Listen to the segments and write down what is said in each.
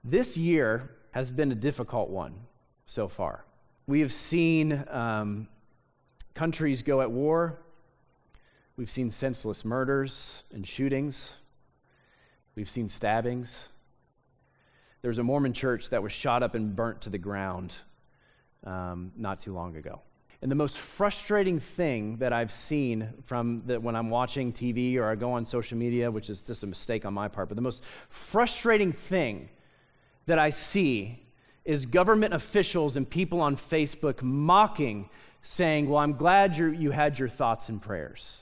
This year has been a difficult one so far. We have seen countries go at war. We've seen senseless murders and shootings. We've seen stabbings. There was a Mormon church that was shot up and burnt to the ground not too long ago. And the most frustrating thing that I've seen when I'm watching TV or I go on social media, which is just a mistake on my part, but the most frustrating thing that I see is government officials and people on Facebook mocking, saying, well, I'm glad you had your thoughts and prayers.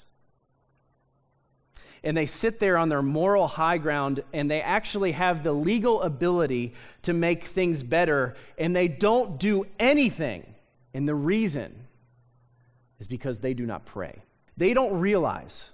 And they sit there on their moral high ground, and they actually have the legal ability to make things better, and they don't do anything. And the reason is because they do not pray. They don't realize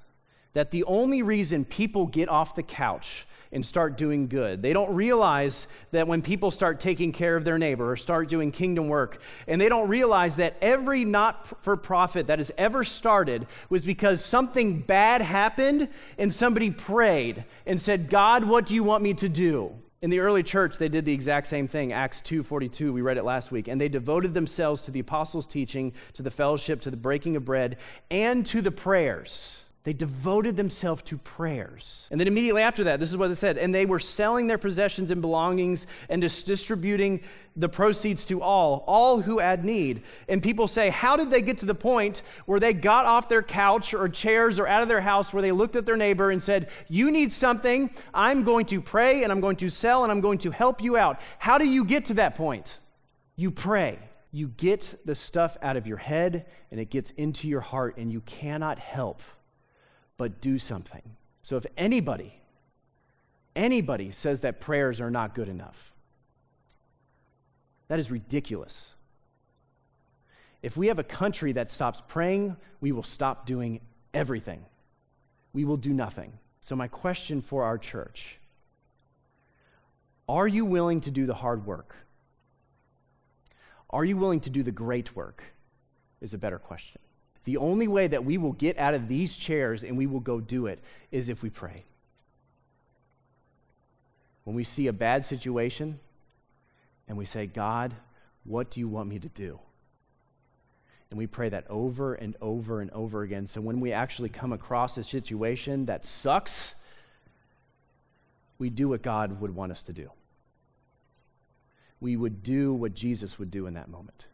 that the only reason people get off the couch and start doing good, they don't realize that when people start taking care of their neighbor or start doing kingdom work, and they don't realize that every not-for-profit that has ever started was because something bad happened and somebody prayed and said, God, what do you want me to do? In the early church, they did the exact same thing. Acts 2:42, we read it last week. And they devoted themselves to the apostles' teaching, to the fellowship, to the breaking of bread, and to the prayers. They devoted themselves to prayers. And then immediately after that, this is what it said, and they were selling their possessions and belongings and just distributing the proceeds to all who had need. And people say, how did they get to the point where they got off their couch or chairs or out of their house where they looked at their neighbor and said, you need something, I'm going to pray and I'm going to sell and I'm going to help you out. How do you get to that point? You pray. You get the stuff out of your head and it gets into your heart and you cannot help but do something. So if anybody says that prayers are not good enough, that is ridiculous. If we have a country that stops praying, we will stop doing everything. We will do nothing. So my question for our church, are you willing to do the hard work? Are you willing to do the great work? Is a better question. The only way that we will get out of these chairs and we will go do it is if we pray. When we see a bad situation and we say, God, what do you want me to do? And we pray that over and over and over again. So when we actually come across a situation that sucks, we do what God would want us to do. We would do what Jesus would do in that moment.